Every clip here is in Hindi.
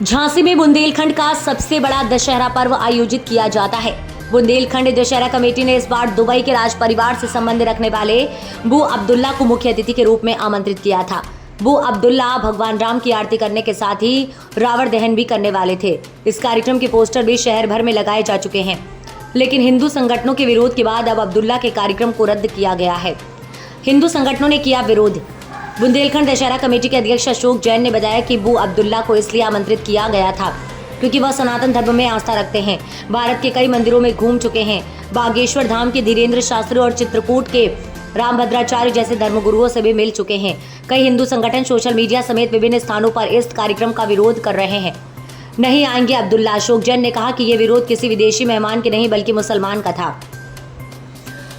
झांसी में बुंदेलखंड का सबसे बड़ा दशहरा पर्व आयोजित किया जाता है। बुंदेलखंड दशहरा कमेटी ने इस बार दुबई के राज परिवार से संबंध रखने वाले बू अब्दुल्ला को मुख्य अतिथि के रूप में आमंत्रित किया था। बू अब्दुल्ला भगवान राम की आरती करने के साथ ही रावण दहन भी करने वाले थे। इस कार्यक्रम के पोस्टर भी शहर भर में लगाए जा चुके हैं, लेकिन हिंदू संगठनों के विरोध के बाद अब अब्दुल्ला के कार्यक्रम को रद्द किया गया है। हिंदू संगठनों ने किया विरोध। बुंदेलखंड दशहरा कमेटी के अध्यक्ष अशोक जैन ने बताया कि बू अब्दुल्ला को इसलिए आमंत्रित किया गया था क्योंकि वह सनातन धर्म में आस्था रखते हैं, भारत के कई मंदिरों में घूम चुके हैं, बागेश्वर धाम के धीरेन्द्र शास्त्री और चित्रकूट के रामभद्राचार्य जैसे धर्मगुरुओं से भी मिल चुके हैं। कई हिंदू संगठन सोशल मीडिया समेत विभिन्न स्थानों पर इस कार्यक्रम का विरोध कर रहे हैं। नहीं आएंगे अब्दुल्ला। अशोक जैन ने कहा कि ये विरोध किसी विदेशी मेहमान के नहीं बल्कि मुसलमान का था।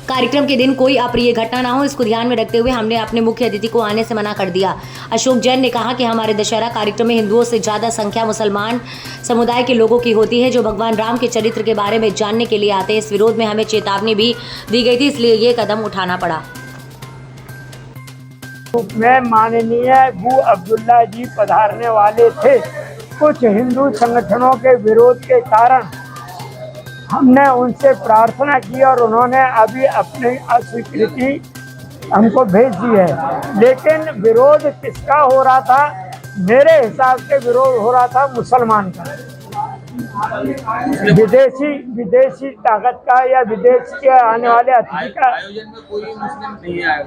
कार्यक्रम के दिन कोई अप्रिय घटना ना हो, इसको ध्यान में रखते हुए हमने अपने मुख्य अतिथि को आने से मना कर दिया। अशोक जैन ने कहा कि हमारे दशहरा कार्यक्रम में हिंदुओं से ज़्यादा संख्या मुसलमान समुदाय के लोगों की होती है, जो भगवान राम के चरित्र के बारे में जानने के लिए आते हैं। इस विरोध में हमें चेतावनी भी दी गई थी, इसलिए ये कदम उठाना पड़ा। में माननीय बू अब्दुल्ला जी पधारने वाले थे। कुछ हिंदू संगठनों के विरोध के कारण हमने उनसे प्रार्थना की और उन्होंने अभी अपनी अस्वीकृति हमको भेज दी है। लेकिन विरोध किसका हो रहा था? मेरे हिसाब से विरोध हो रहा था मुसलमान का, विदेशी ताकत का या विदेश के आने वाले अतिथि का। आयोजन में कोई मुस्लिम नहीं आया।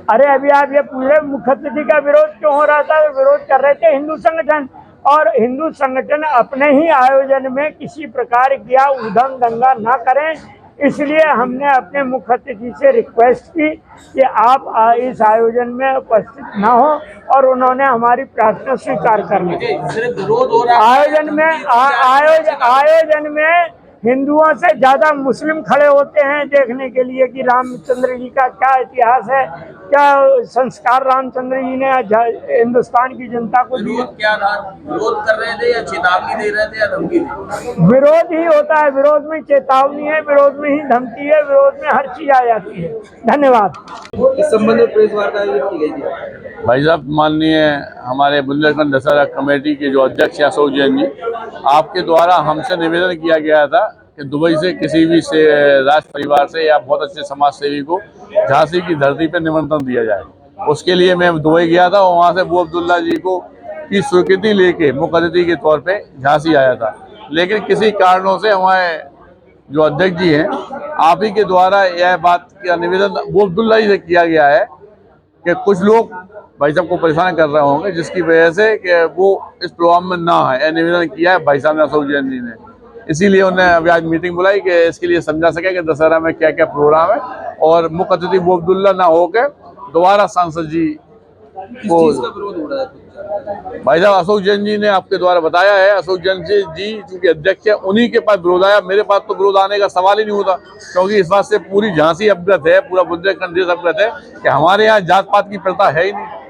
अरे अभी आप ये पूरे मुख्य अतिथि का विरोध क्यों हो रहा था? विरोध कर रहे थे हिंदू संगठन, और हिंदू संगठन अपने ही आयोजन में किसी प्रकार की उधम दंगा ना करें, इसलिए हमने अपने मुख्य अतिथि से रिक्वेस्ट की कि आप इस आयोजन में उपस्थित ना हो, और उन्होंने हमारी प्रार्थना स्वीकार कर ली। सिर्फ विरोध हो रहा है। आयोजन में हिंदुओं से ज्यादा मुस्लिम खड़े होते हैं देखने के लिए कि रामचंद्र जी का क्या इतिहास है, क्या संस्कार रामचंद्र जी ने हिंदुस्तान की जनता को दिया। क्या था? विरोध कर रहे थे या चेतावनी दे रहे थे या धमकी दी? विरोध ही होता है, विरोध में चेतावनी है, विरोध में ही धमकी है, विरोध में हर चीज आ जाती है। धन्यवाद। इस संबंध में प्रेस वार्ता आयोजित की गई थी। भाई साहब, माननीय हमारे बुंदेलखंड दशहरा कमेटी के जो अध्यक्ष हैं अशोक जैन जी, आपके द्वारा हमसे निवेदन किया गया था कि दुबई से किसी भी से राज परिवार से या बहुत अच्छे समाज सेवी को झांसी की धरती पर निमंत्रण दिया जाए। उसके लिए मैं दुबई गया था और वहाँ से बू अब्दुल्ला जी को की स्वीकृति लेके मुख्य अतिथि के तौर पे झांसी आया था। लेकिन किसी कारणों से हमारे जो अध्यक्ष जी हैं, आप ही के द्वारा यह बात का निवेदन बू अब्दुल्ला जी से किया गया है कि कुछ लोग भाई साहब को परेशान कर रहे होंगे, जिसकी वजह से कि वो इस प्रोग्राम में ना है। यह निवेदन किया है भाई साहब ने, अशोक जैन जी ने। इसीलिए उन्हें अभी आज मीटिंग बुलाई कि इसके लिए समझा सके कि दशहरा में क्या क्या प्रोग्राम है, और मुख्य अतिथि बू अब्दुल्ला ना होकर दोबारा सांसद जी को। विरोध हो रहा है भाई साहब, अशोक जैन जी ने आपके द्वारा बताया है। अशोक जैन जी चूंकि अध्यक्ष है, उन्हीं के पास विरोध आया। मेरे पास तो विरोध आने का सवाल ही नहीं होता, क्योंकि इस बात से पूरी झांसी अवगत है, पूरा बुंदेलखंड देश अवगत है कि हमारे यहाँ जात पात की प्रथा है ही नहीं।